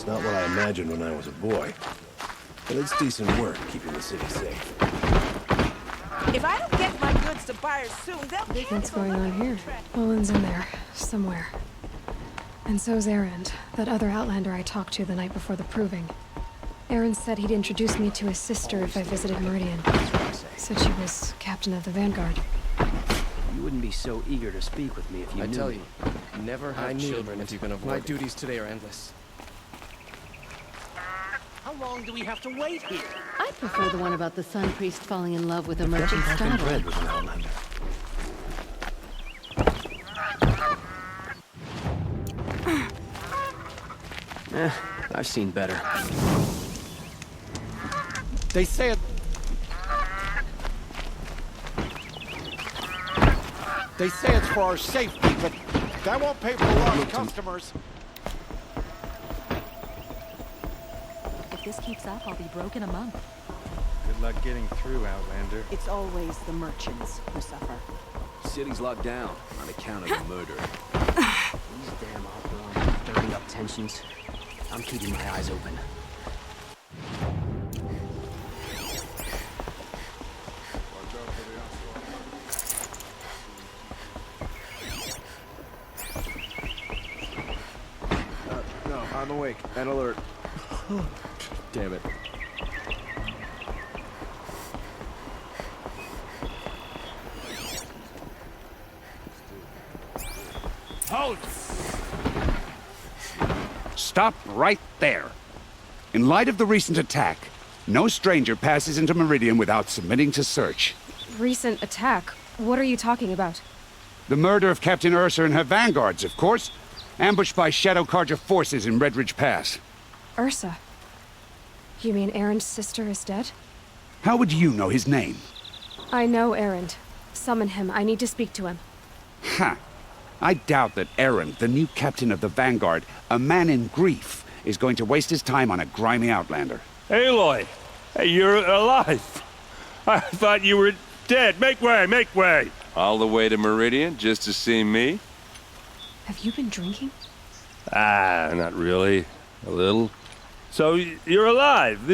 It's not what I imagined when I was a boy. But it's decent work keeping the city safe. If I don't get my goods to buyers soon, they'll cancel. What's going on here? Owen's in there, somewhere. And so's Erend, that other Outlander I talked to the night before the proving. Erend said he'd introduce me to his sister if I visited Meridian. Said she was captain of the Vanguard. You wouldn't be so eager to speak with me if you knew. I tell you, never have children if you can avoid My it. duties today are endless. How long do we have to wait here? I prefer the one about the Sun Priest falling in love with a merchant's daughter. Red was an Outlander. I've seen better. They say it. They say it's for our safety, but that won't pay for a lot of customers. If this keeps up, I'll be broke in a month. Good luck getting through, Outlander. It's always the merchants who suffer. City's locked down on account of the murder. These damn Operon stirring up tensions. I'm keeping my eyes open. No, I'm awake and alert. Damn it. Halt! Stop right there. In light of the recent attack, no stranger passes into Meridian without submitting to search. Recent attack? What are you talking about? The murder of Captain Ursa and her vanguards, of course. Ambushed by Shadow Carja forces in Redridge Pass. Ursa? You mean Erend's sister is dead? How would you know his name? I know Erend. Summon him. I need to speak to him. Ha! I doubt that Erend, the new captain of the Vanguard, a man in grief, is going to waste his time on a grimy Outlander. Aloy! Hey, you're alive! I thought you were dead. Make way, make way! All the way to Meridian just to see me? Have you been drinking? Not really. A little. So, you're alive.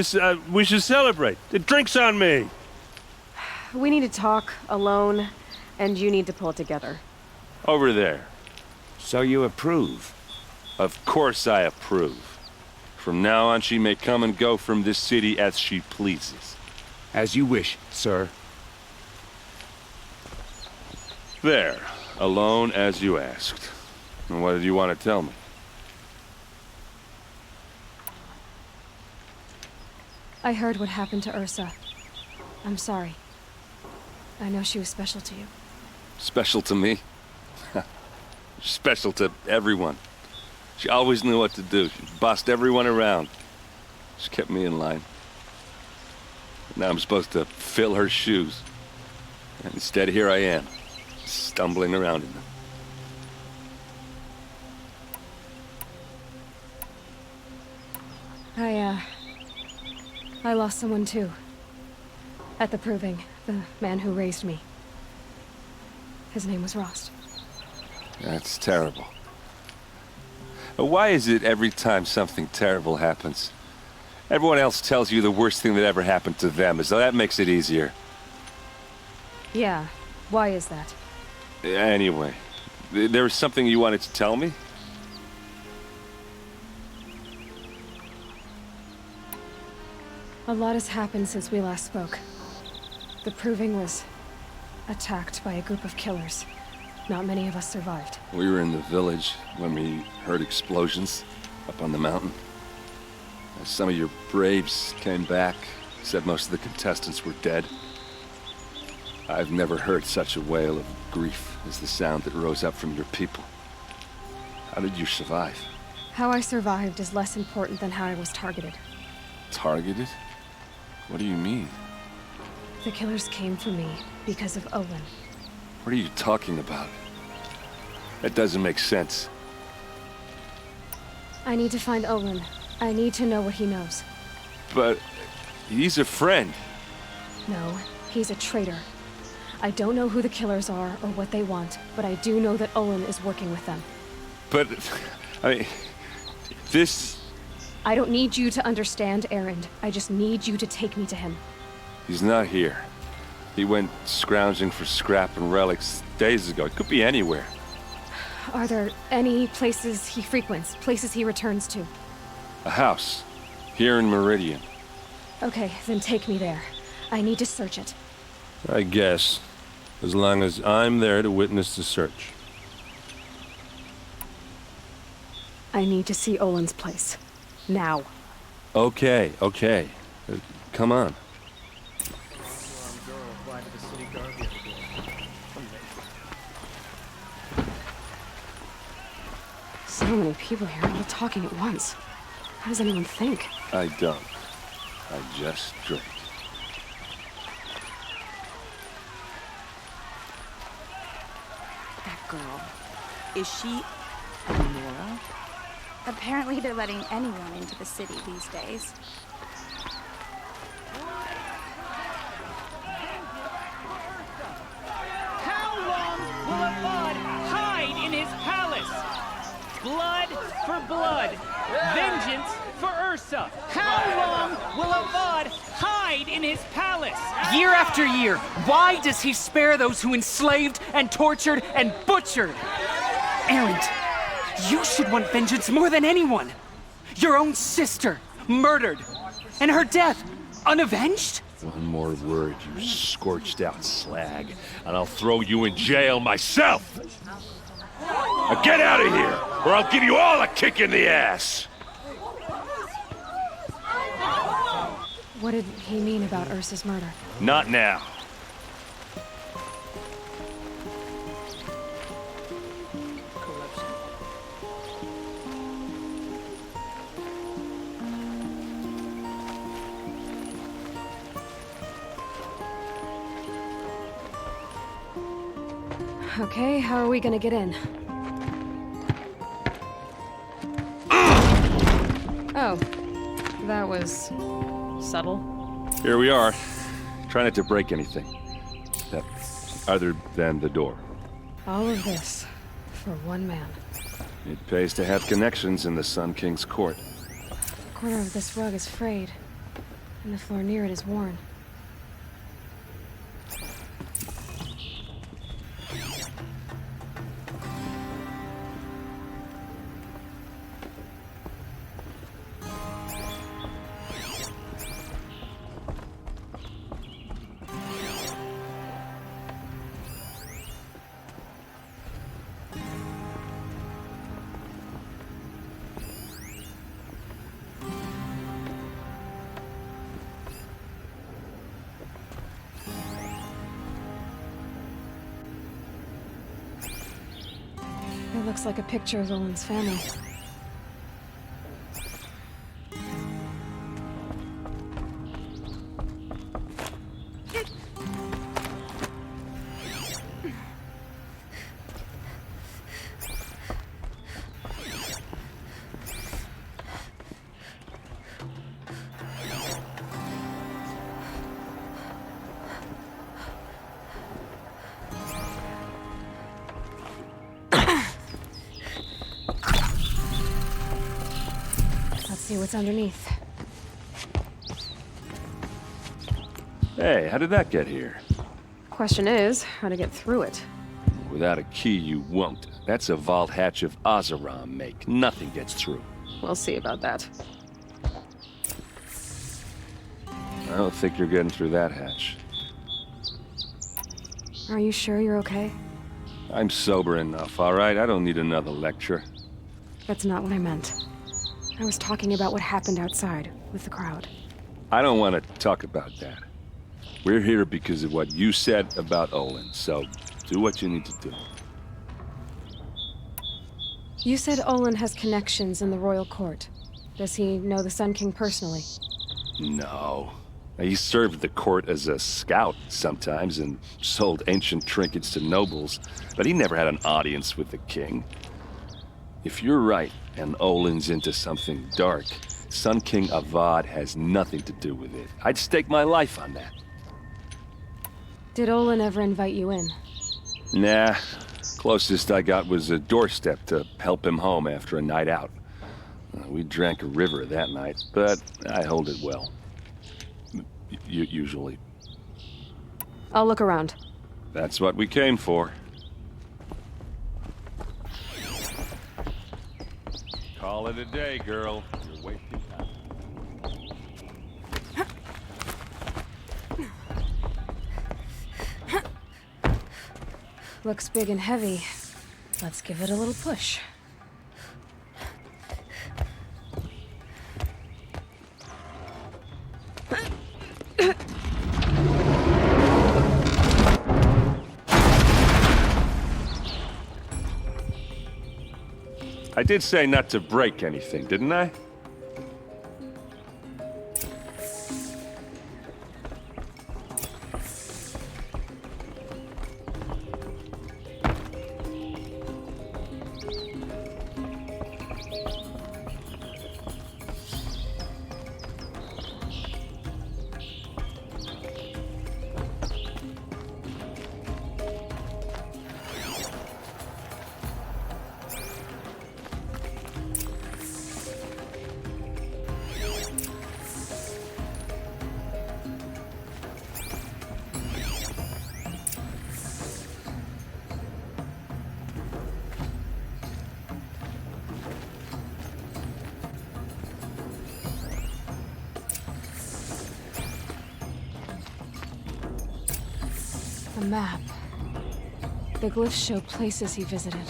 We should celebrate. The drink's on me! We need to talk, alone, and you need to pull it together. Over there. So you approve? Of course I approve. From now on, she may come and go from this city as she pleases. As you wish, sir. There. Alone as you asked. And what did you want to tell me? I heard what happened to Ursa. I'm sorry. I know she was special to you. Special to me? Special to everyone. She always knew what to do. She bossed everyone around. She kept me in line. Now I'm supposed to fill her shoes. And instead, here I am, stumbling around in them. I lost someone too. At the proving, the man who raised me. His name was Rost. That's terrible. Why is it every time something terrible happens, everyone else tells you the worst thing that ever happened to them, as though that makes it easier? Yeah, why is that? Anyway, there was something you wanted to tell me? A lot has happened since we last spoke. The proving was attacked by a group of killers. Not many of us survived. We were in the village when we heard explosions up on the mountain. Some of your braves came back, said most of the contestants were dead. I've never heard such a wail of grief as the sound that rose up from your people. How did you survive? How I survived is less important than how I was targeted. Targeted? What do you mean? The killers came for me because of Olin. What are you talking about? That doesn't make sense. I need to find Olin. I need to know what he knows. But he's a friend. No, he's a traitor. I don't know who the killers are or what they want, but I do know that Olin is working with them. But, I mean, this... I don't need you to understand Erend. I just need you to take me to him. He's not here. He went scrounging for scrap and relics days ago. It could be anywhere. Are there any places he frequents, places he returns to? A house. Here in Meridian. Okay, then take me there. I need to search it. I guess. As long as I'm there to witness the search. I need to see Olin's place. Now. Okay, okay. Come on. So many people here, all talking at once. How does anyone think? I don't. I just drink. That girl. Is she Nora? Apparently they're letting anyone into the city these days. How long will a bud hide in his palace? Blood for blood. Vengeance for Ursa. How long will a bud hide in his palace? Year after year, why does he spare those who enslaved and tortured and butchered? Erend, you should want vengeance more than anyone. Your own sister, murdered, and her death, unavenged? One more word, you scorched out slag, and I'll throw you in jail myself! Now get out of here, or I'll give you all a kick in the ass! What did he mean about Ursa's murder? Not now. Okay, how are we gonna get in? Oh, that was subtle. Here we are. Try not to break anything. Other than the door. All of this for one man. It pays to have connections in the Sun King's court. A corner of this rug is frayed, and the floor near it is worn. It looks like a picture of Olin's family. See what's underneath. Hey, how did that get here? Question is, how to get through it. Without a key, you won't. That's a vault hatch of Oseram make. Nothing gets through. We'll see about that. I don't think you're getting through that hatch. Are you sure you're okay? I'm sober enough, all right? I don't need another lecture. That's not what I meant. I was talking about what happened outside, with the crowd. I don't want to talk about that. We're here because of what you said about Olin, so do what you need to do. You said Olin has connections in the royal court. Does he know the Sun King personally? No. He served the court as a scout sometimes and sold ancient trinkets to nobles, but he never had an audience with the king. If you're right, and Olin's into something dark, Sun King Avad has nothing to do with it. I'd stake my life on that. Did Olin ever invite you in? Nah. Closest I got was a doorstep to help him home after a night out. We drank a river that night, but I hold it well. Usually. I'll look around. That's what we came for. Call it a day, girl. You're wasting time. Looks big and heavy. Let's give it a little push. I did say not to break anything, didn't I? A map. The glyphs show places he visited.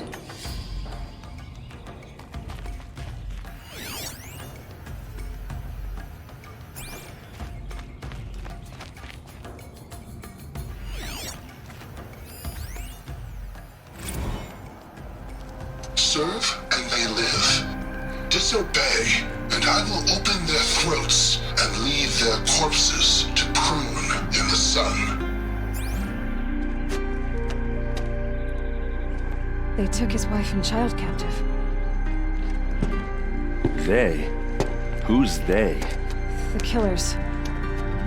Serve and they live. Disobey, and I will open their throats and leave their corpses to prune in the sun. They took his wife and child captive. They? Who's they? The killers.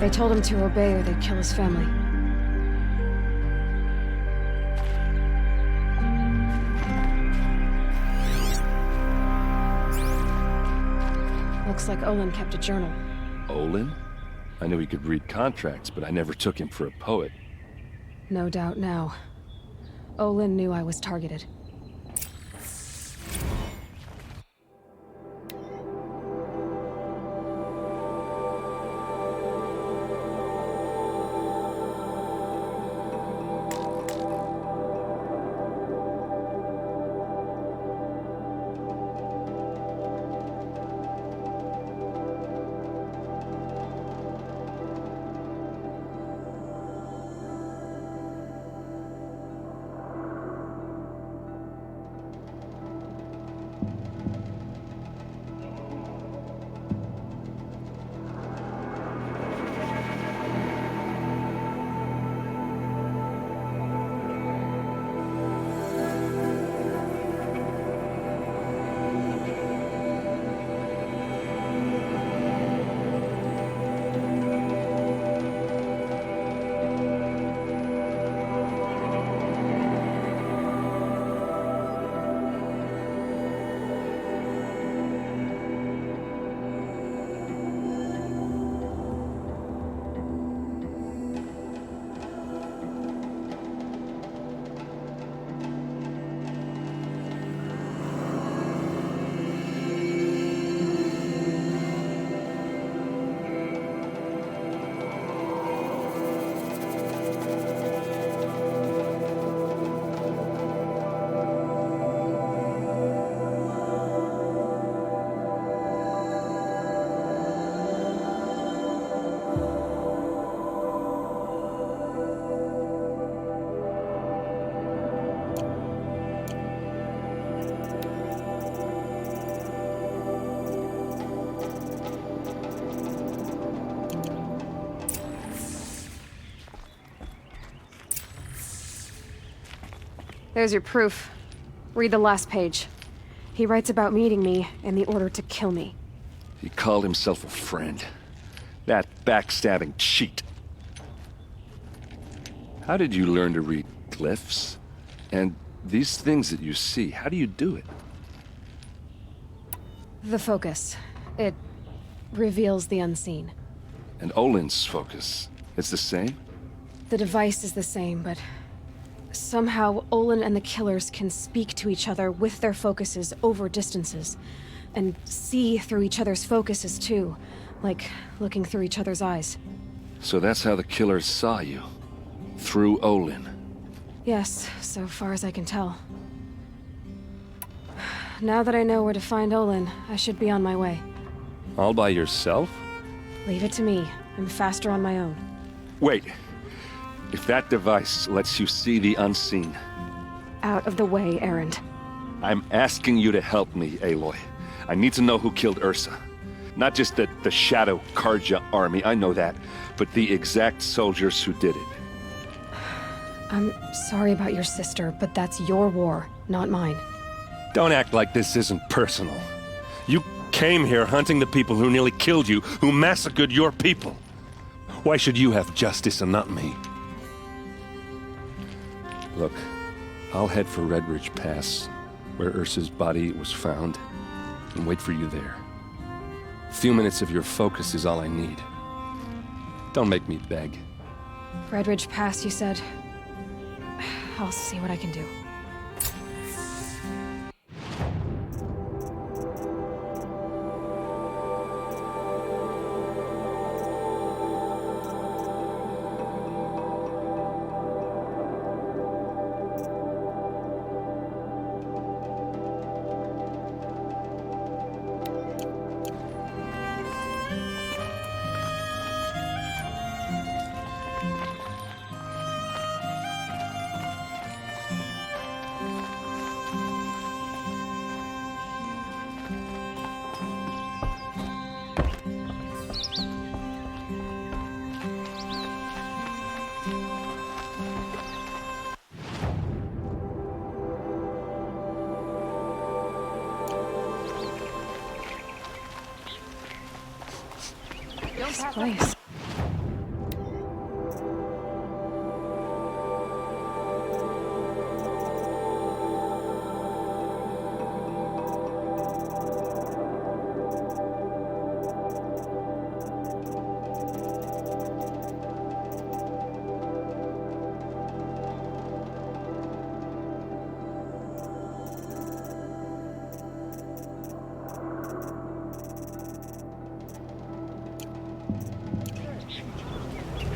They told him to obey or they'd kill his family. Looks like Olin kept a journal. Olin? I knew he could read contracts, but I never took him for a poet. No doubt now. Olin knew I was targeted. There's your proof. Read the last page. He writes about meeting me and the order to kill me. He called himself a friend. That backstabbing cheat. How did you learn to read glyphs? And these things that you see, how do you do it? The focus. It reveals the unseen. And Olin's focus, it's the same? The device is the same, but somehow Olin and the killers can speak to each other with their focuses over distances, and see through each other's focuses too, like looking through each other's eyes. So that's how the killers saw you? Through Olin? Yes, so far as I can tell. Now that I know where to find Olin, I should be on my way. All by yourself? Leave it to me. I'm faster on my own. Wait. If that device lets you see the unseen... Out of the way, Erend. I'm asking you to help me, Aloy. I need to know who killed Ursa. Not just the Shadow Karja army, I know that, but the exact soldiers who did it. I'm sorry about your sister, but that's your war, not mine. Don't act like this isn't personal. You came here hunting the people who nearly killed you, who massacred your people. Why should you have justice and not me? Look, I'll head for Red Ridge Pass, where Ursa's body was found, and wait for you there. A few minutes of your focus is all I need. Don't make me beg. Red Ridge Pass, you said? I'll see what I can do. This place.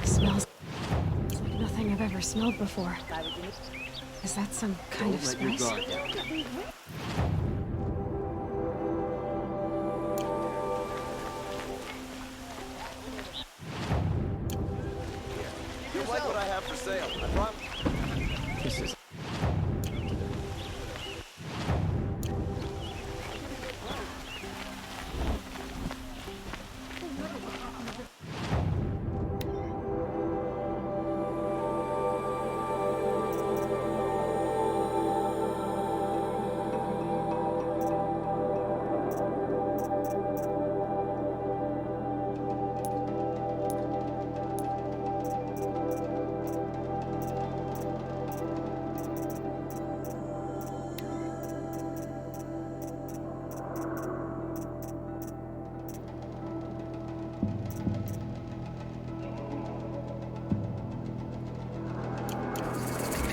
Smells like nothing I've ever smelled before. Is that some kind of spice? You like what I have for sale? I promise. This is...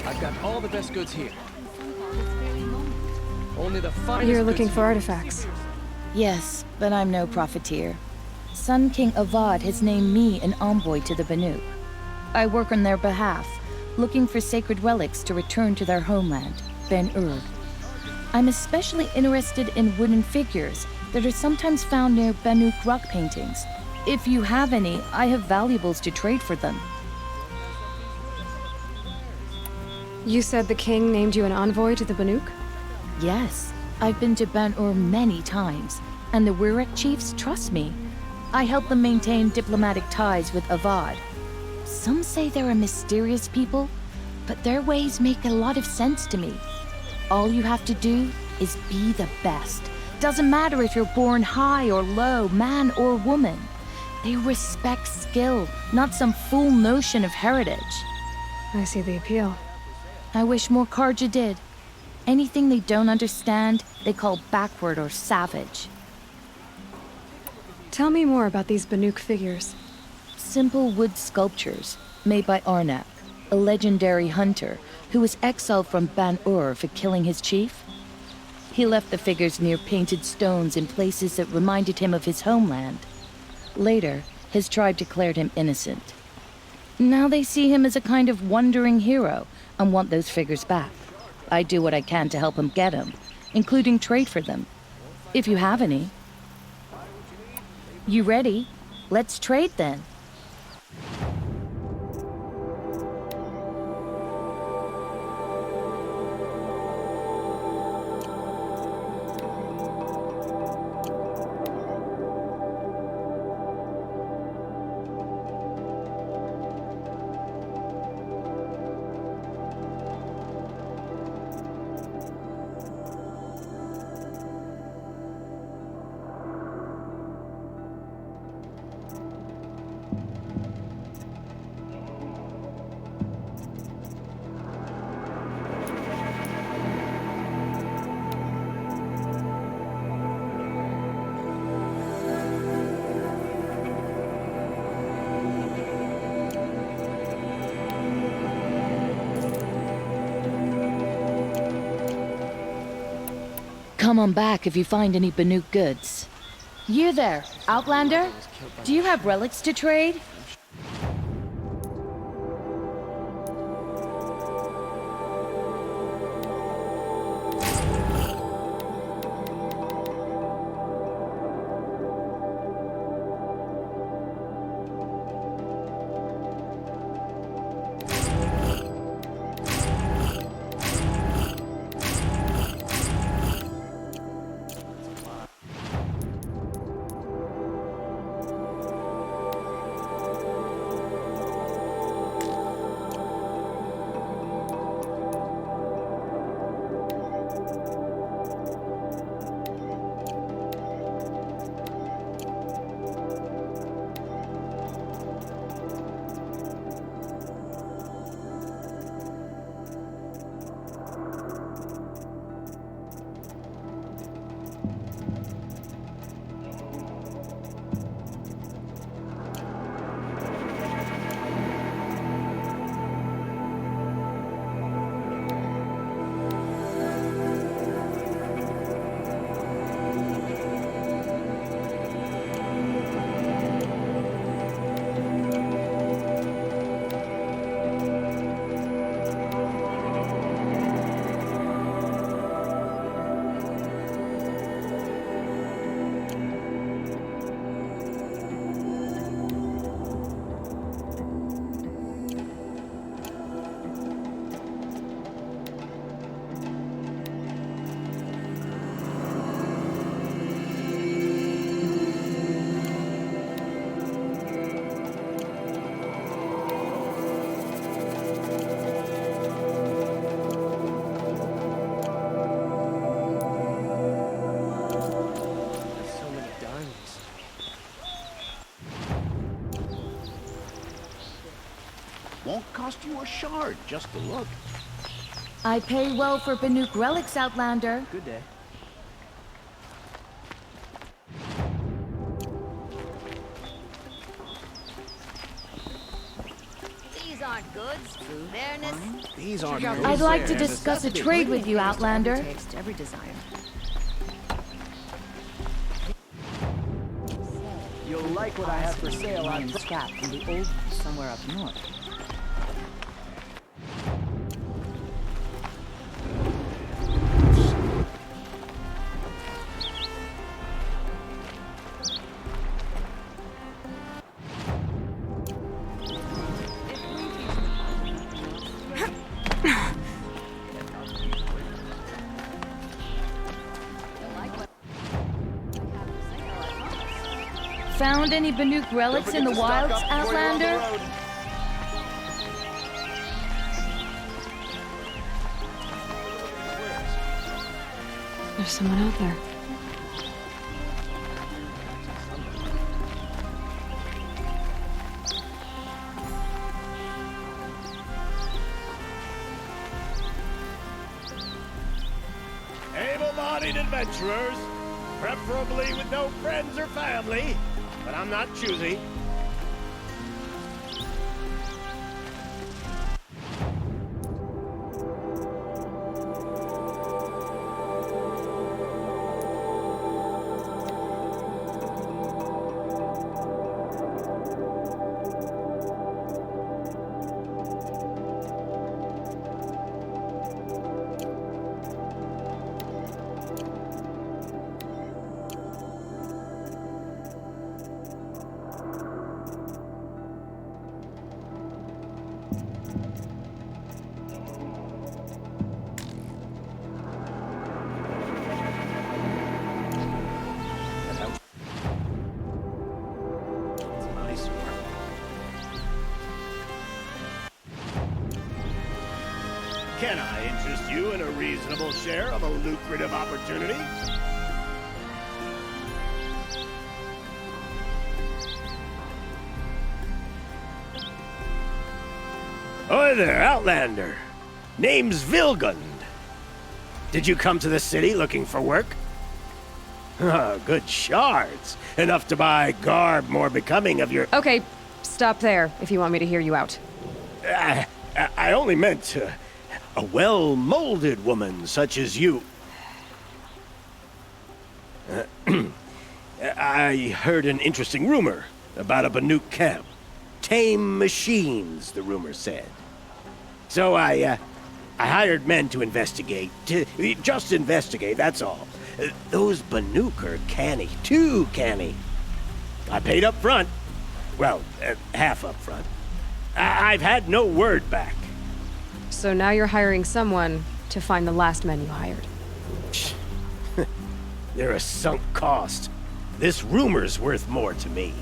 I've got all the best goods here. Only the finest. You're looking for artifacts. Yes, but I'm no profiteer. Sun King Avad has named me an envoy to the Banuk. I work on their behalf, looking for sacred relics to return to their homeland, Ben-Ur. I'm especially interested in wooden figures that are sometimes found near Banuk rock paintings. If you have any, I have valuables to trade for them. You said the king named you an envoy to the Banuk? Yes, I've been to Ben-Ur many times, and the Wirek chiefs trust me. I help them maintain diplomatic ties with Avad. Some say they're a mysterious people, but their ways make a lot of sense to me. All you have to do is be the best. Doesn't matter if you're born high or low, man or woman. They respect skill, not some fool notion of heritage. I see the appeal. I wish more Karja did. Anything they don't understand, they call backward or savage. Tell me more about these Banuk figures. Simple wood sculptures made by Arnak, a legendary hunter who was exiled from Ban-Ur for killing his chief. He left the figures near painted stones in places that reminded him of his homeland. Later, his tribe declared him innocent. Now they see him as a kind of wandering hero and want those figures back. I do what I can to help him get them, including trade for them, if you have any. You ready? Let's trade then. Come on back if you find any Banuk goods. You there, Outlander? Do you have relics to trade? Won't cost you a shard just to look. I pay well for Banuk relics, Outlander. Good day. These aren't goods. Fairness. These aren't goods. I'd like to discuss a trade with you, Outlander. Taste, every desire. You'll like what I have for sale on scrap from the old somewhere up north. Found any Banuk relics in the wilds, Outlander? There's someone out there. Able-bodied adventurers, preferably with no friends or family, but I'm not choosy. Can I interest you in a reasonable share of a lucrative opportunity? Oi there, Outlander. Name's Vilgund. Did you come to the city looking for work? Ah, good shards. Enough to buy garb more becoming of your... Okay, stop there if you want me to hear you out. I only meant a well-molded woman such as you. I heard an interesting rumor about a Banuk camp. Tame machines, the rumor said. So I hired men to investigate. Just investigate, that's all. Those Banuk are canny, too canny. I paid up front. Well, half up front. I've had no word back. So now you're hiring someone to find the last men you hired. They're a sunk cost. This rumor's worth more to me.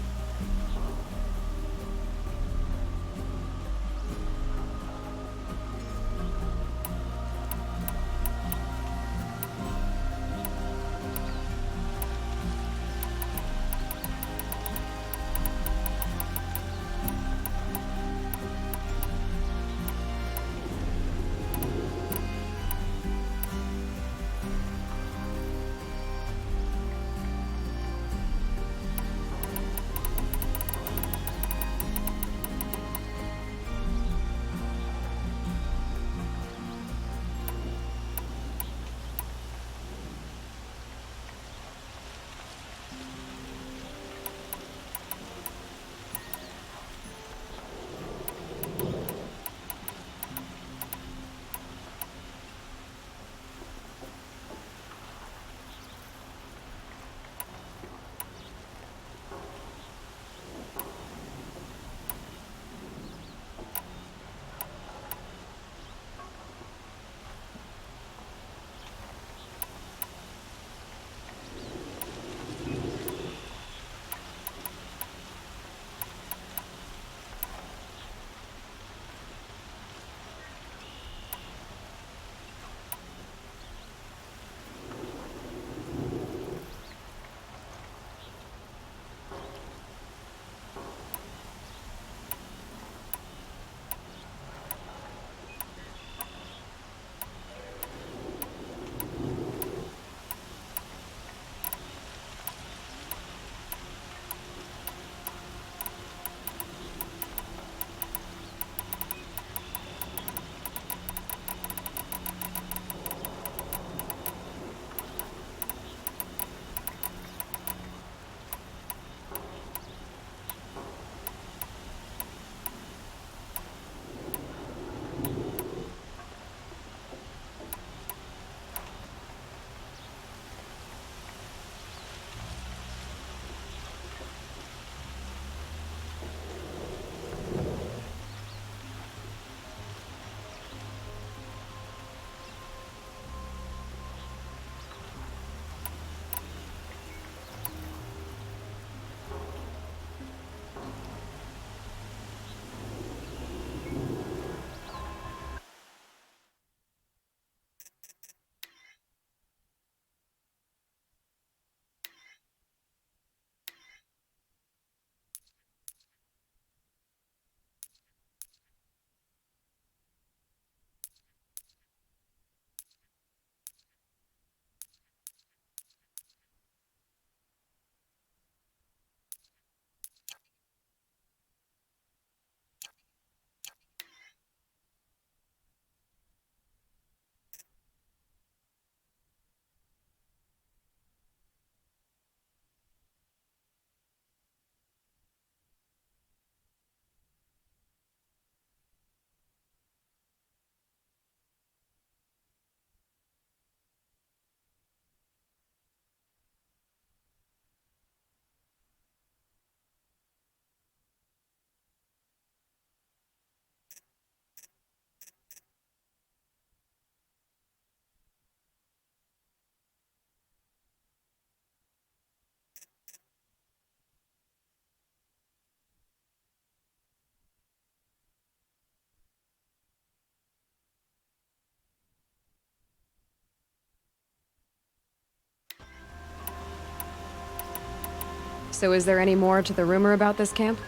So is there any more to the rumor about this camp?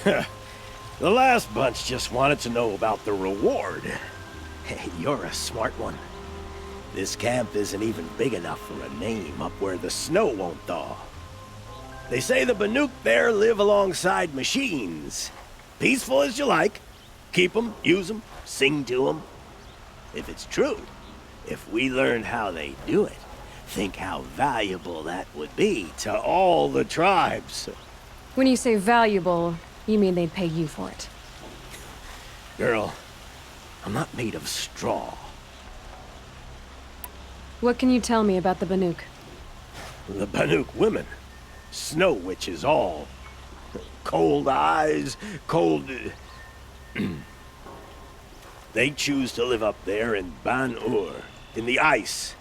The last bunch just wanted to know about the reward. Hey, you're a smart one. This camp isn't even big enough for a name up where the snow won't thaw. They say the Banuk there live alongside machines. Peaceful as you like. Keep 'em, use 'em, sing to 'em. If it's true, if we learned how they do it, think how valuable that would be to all the tribes. When you say valuable, you mean they'd pay you for it. Girl, I'm not made of straw. What can you tell me about the Banuk? The Banuk women. Snow witches all. Cold eyes, cold... They choose to live up there in Ban-Ur, in the ice.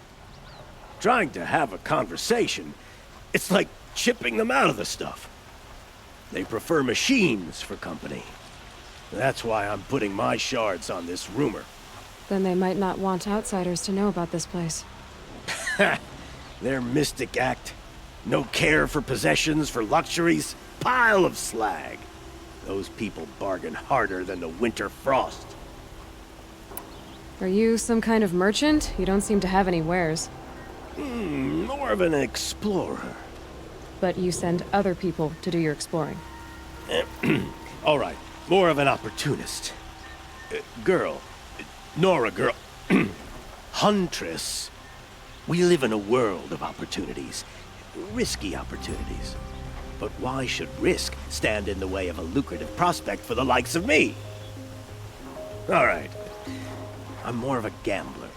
Trying to have a conversation, it's like chipping them out of the stuff. They prefer machines for company. That's why I'm putting my shards on this rumor. Then they might not want outsiders to know about this place. Their mystic act. No care for possessions, for luxuries. Pile of slag. Those people bargain harder than the winter frost. Are you some kind of merchant? You don't seem to have any wares. More of an explorer. But you send other people to do your exploring. All right, more of an opportunist. Girl. Nora girl. Huntress. We live in a world of opportunities. Risky opportunities. But why should risk stand in the way of a lucrative prospect for the likes of me? All right. I'm more of a gambler.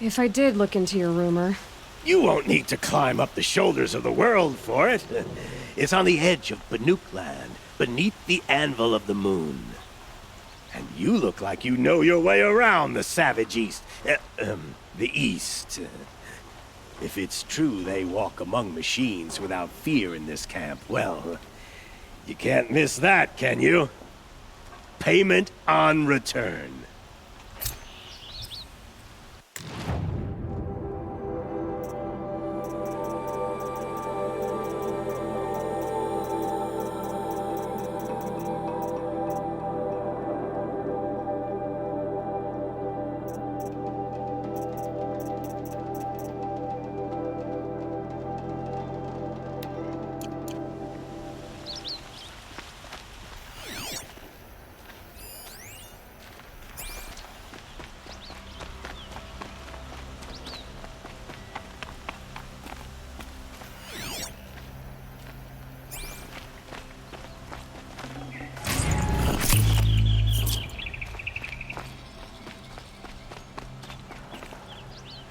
If I did look into your rumor... You won't need to climb up the shoulders of the world for it. It's on the edge of Banuk land, beneath the anvil of the moon. And you look like you know your way around the savage east. The east. If it's true they walk among machines without fear in this camp, well, you can't miss that, can you? Payment on return.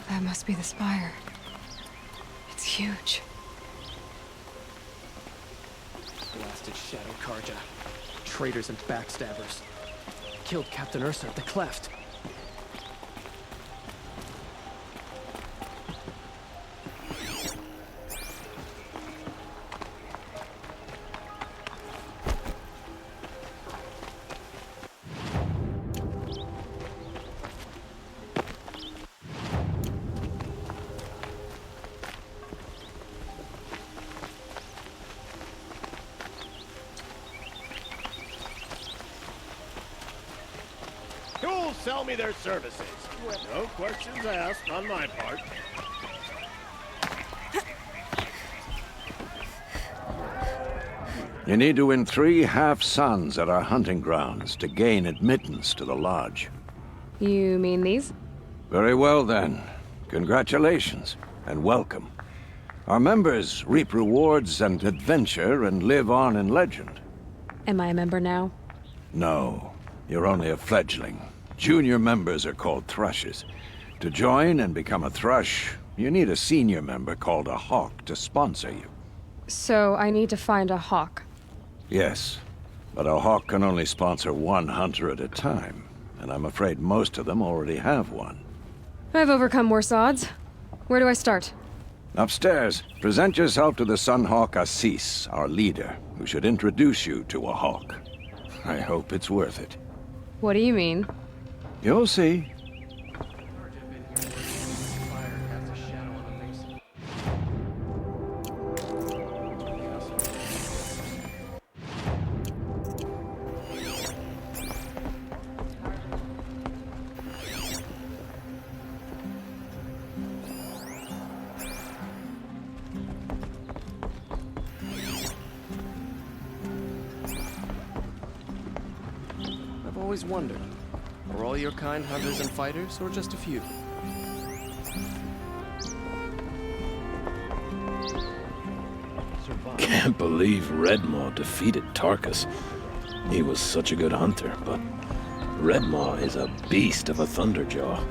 That must be the spire. It's huge. Blasted Shadow Karja. Traitors and backstabbers. Killed Captain Ursa at the Cleft. Who'll sell me their services? No questions asked on my part. You need to win 3 half-suns at our hunting grounds to gain admittance to the lodge. You mean these? Very well, then. Congratulations, and welcome. Our members reap rewards and adventure and live on in legend. Am I a member now? No, you're only a fledgling. Junior members are called thrushes. To join and become a thrush, you need a senior member called a hawk to sponsor you. So I need to find a hawk. Yes, but a hawk can only sponsor 1 hunter at a time, and I'm afraid most of them already have one. I've overcome worse odds. Where do I start? Upstairs, present yourself to the Sunhawk Assis, our leader, who should introduce you to a hawk. I hope it's worth it. What do you mean? You'll see. I've always wondered, are all your kind hunters and fighters, or just a few? Can't believe Redmaw defeated Tarkus. He was such a good hunter, but Redmaw is a beast of a Thunderjaw.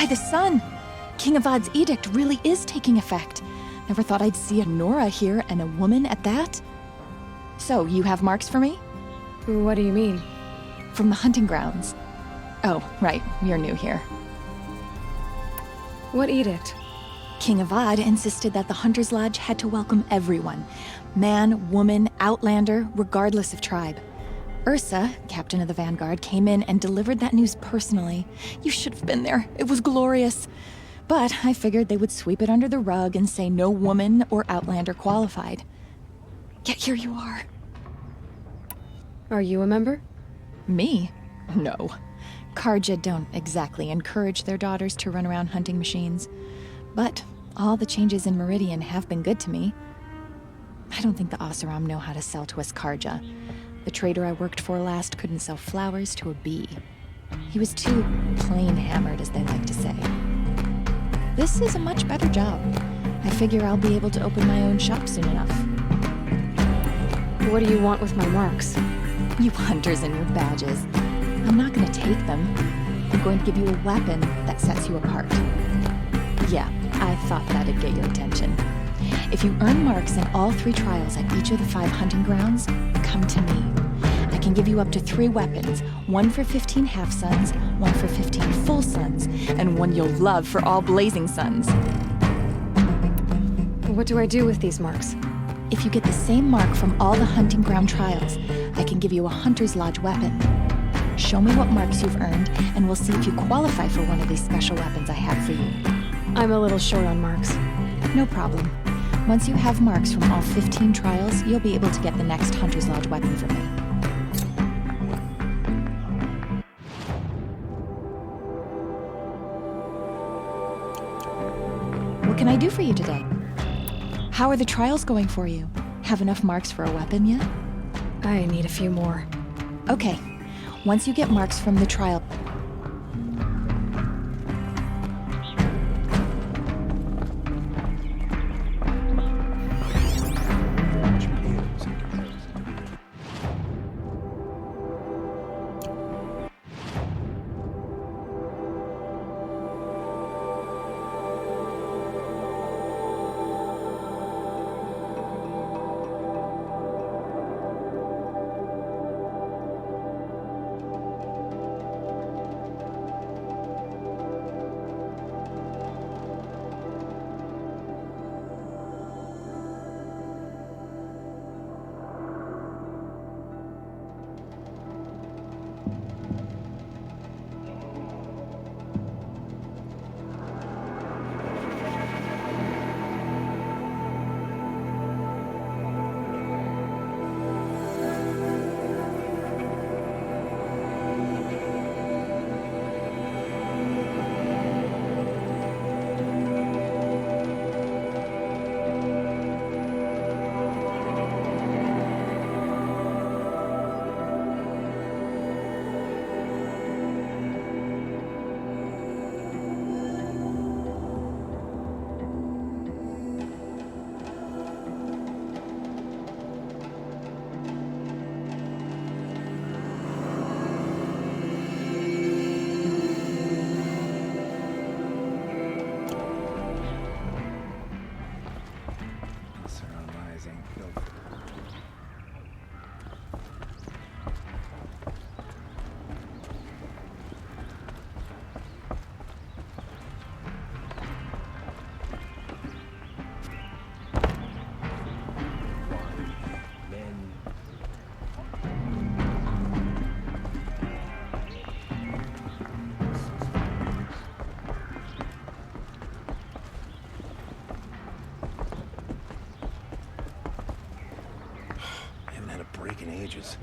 By the sun! King Avad's edict really is taking effect. Never thought I'd see a Nora here, and a woman at that. So, you have marks for me? What do you mean? From the hunting grounds. Oh, right, you're new here. What edict? King Avad insisted that the Hunter's Lodge had to welcome everyone. Man, woman, outlander, regardless of tribe. Ursa, captain of the Vanguard, came in and delivered that news personally. You should have been there. It was glorious. But I figured they would sweep it under the rug and say no woman or outlander qualified. Yet here you are. Are you a member? Me? No. Karja don't exactly encourage their daughters to run around hunting machines. But all the changes in Meridian have been good to me. I don't think the Oseram know how to sell to us Karja. The trader I worked for last couldn't sell flowers to a bee. He was too plain-hammered, as they like to say. This is a much better job. I figure I'll be able to open my own shop soon enough. What do you want with my marks? You hunters and your badges. I'm not going to take them. I'm going to give you a weapon that sets you apart. Yeah, I thought that'd get your attention. If you earn marks in all 3 trials at each of the 5 hunting grounds, come to me. I can give you up to 3 weapons, one for 15 half-suns, one for 15 full suns, and one you'll love for all blazing suns. What do I do with these marks? If you get the same mark from all the hunting ground trials, I can give you a Hunter's Lodge weapon. Show me what marks you've earned, and we'll see if you qualify for one of these special weapons I have for you. I'm a little short on marks. No problem. Once you have marks from all 15 trials, you'll be able to get the next Hunter's Lodge weapon from me. What can I do for you today? How are the trials going for you? Have enough marks for a weapon yet? I need a few more. Okay. Once you get marks from the trial... In ages.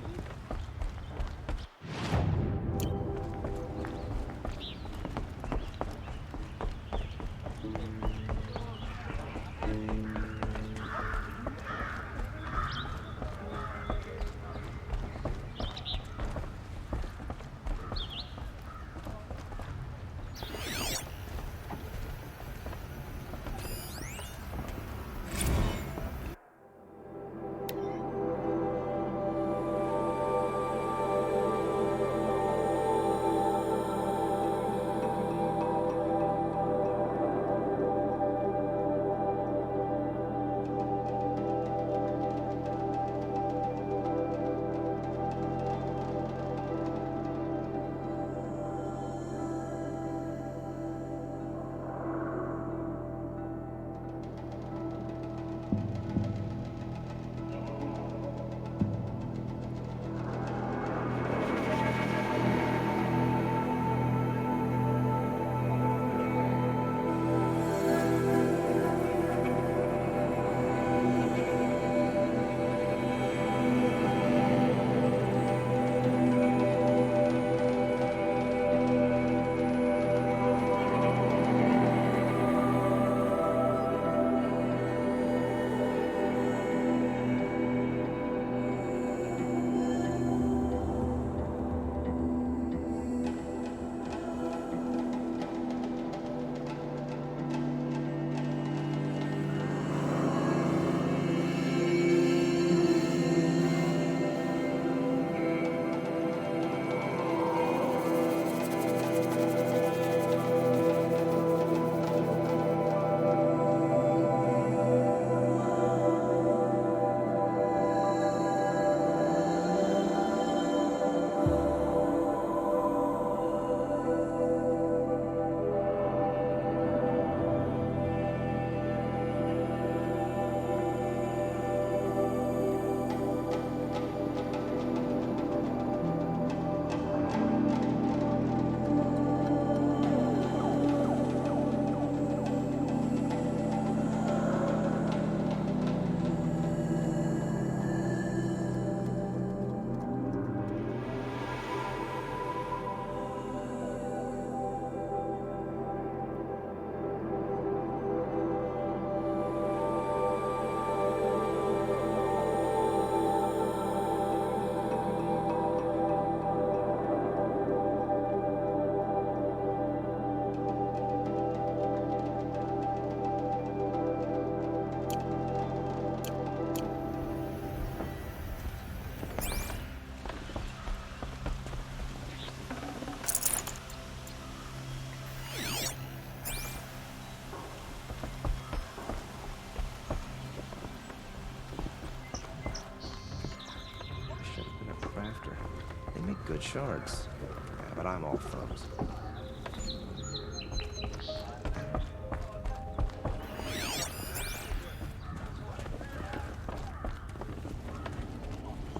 good shards. Yeah, but I'm all thumbs.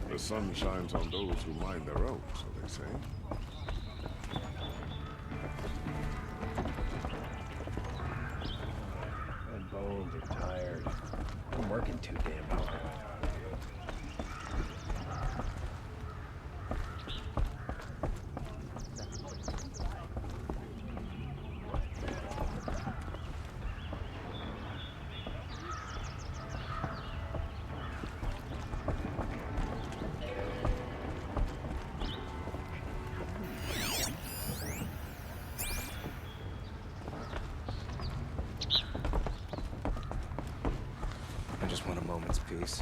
The sun shines on those who mind their own, so they say. My bones are tired. I'm working too damn hard. I just want a moment's peace.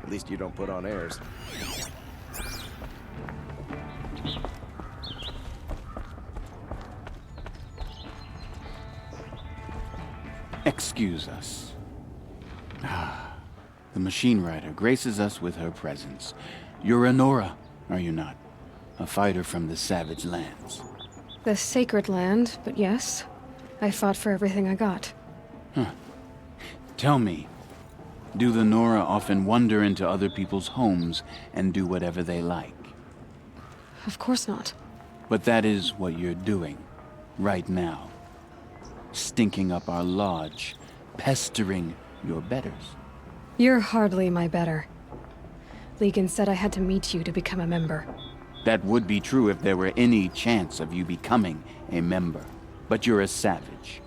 At least you don't put on airs. Excuse us. The Machine Rider graces us with her presence. You're Anora, are you not? A fighter from the Savage Lands. The Sacred Land, but yes. I fought for everything I got. Huh. Tell me, do the Nora often wander into other people's homes and do whatever they like? Of course not. But that is what you're doing, right now. Stinking up our lodge, pestering your betters. You're hardly my better. Legan said I had to meet you to become a member. That would be true if there were any chance of you becoming a member. But you're a savage.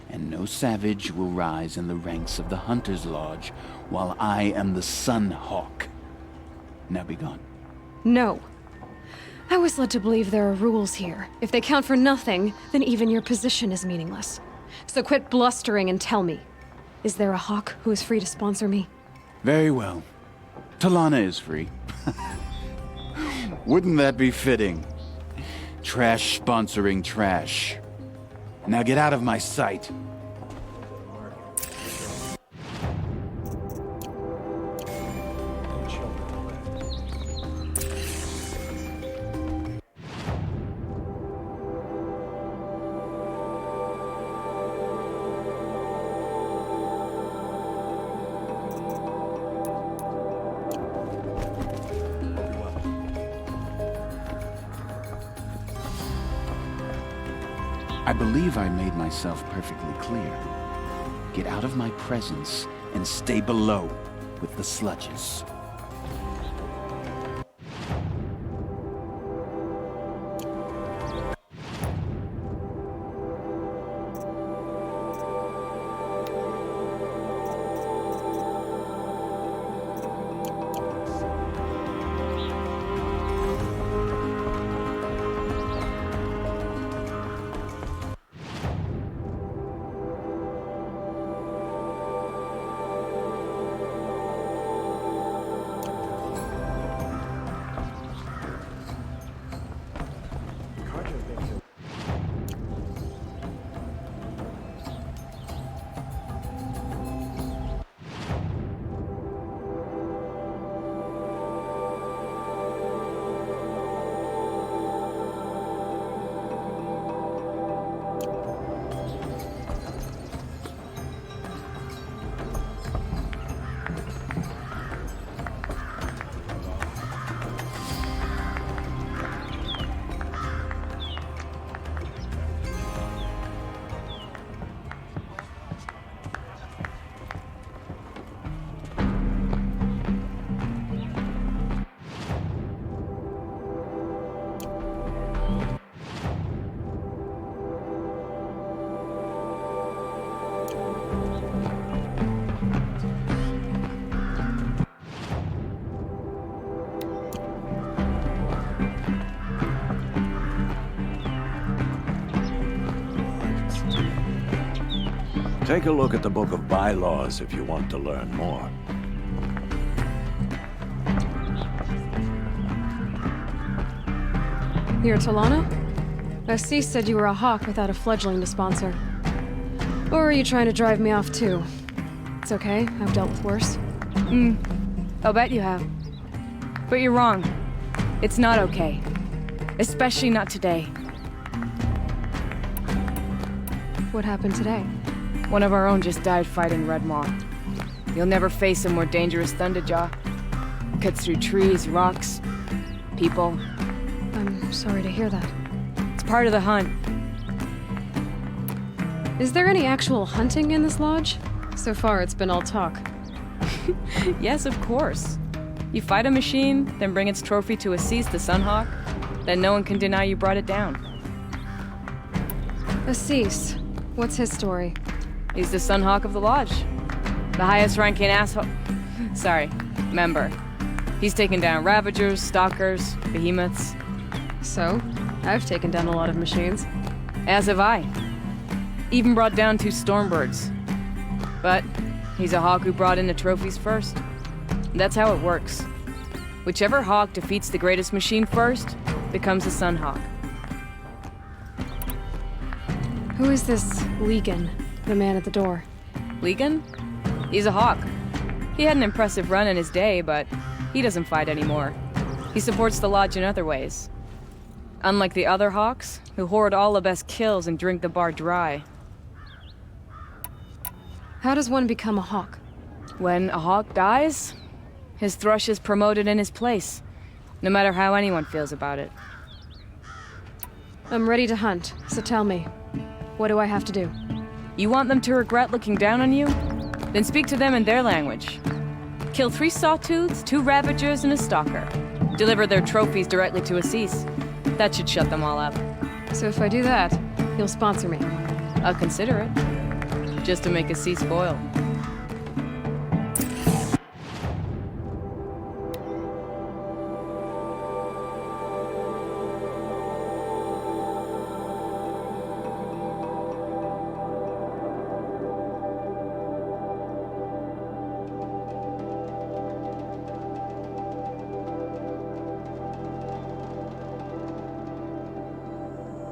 And no savage will rise in the ranks of the Hunter's Lodge while I am the Sun Hawk. Now be gone. No. I was led to believe there are rules here. If they count for nothing, then even your position is meaningless. So quit blustering and tell me. Is there a Hawk who is free to sponsor me? Very well. Talana is free. Wouldn't that be fitting? Trash sponsoring trash. Now get out of my sight. I believe I made myself perfectly clear. Get out of my presence and stay below with the sludges. Take a look at the Book of Bylaws if you want to learn more. You're Talana? Assis said you were a hawk without a fledgling to sponsor. Or are you trying to drive me off too? It's okay, I've dealt with worse. I'll bet you have. But you're wrong. It's not okay. Especially not today. What happened today? One of our own just died fighting Red Maw. You'll never face a more dangerous Thunderjaw. Cuts through trees, rocks, people. I'm sorry to hear that. It's part of the hunt. Is there any actual hunting in this lodge? So far, it's been all talk. Yes, of course. You fight a machine, then bring its trophy to Assis the Sunhawk, then no one can deny you brought it down. Assis, what's his story? He's the Sunhawk of the lodge. The highest ranking member. He's taken down Ravagers, Stalkers, Behemoths. So, I've taken down a lot of machines. As have I. Even brought down 2 Stormbirds. But he's a hawk who brought in the trophies first. That's how it works. Whichever hawk defeats the greatest machine first becomes a Sunhawk. Who is this Legan, the man at the door? Legan? He's a hawk. He had an impressive run in his day, but he doesn't fight anymore. He supports the lodge in other ways. Unlike the other hawks, who hoard all the best kills and drink the bar dry. How does one become a hawk? When a hawk dies, his thrush is promoted in his place, no matter how anyone feels about it. I'm ready to hunt, so tell me, what do I have to do? You want them to regret looking down on you? Then speak to them in their language. Kill 3 Sawtooths, 2 Ravagers, and a Stalker. Deliver their trophies directly to Assis. That should shut them all up. So if I do that, you'll sponsor me? I'll consider it. Just to make Assis spoil.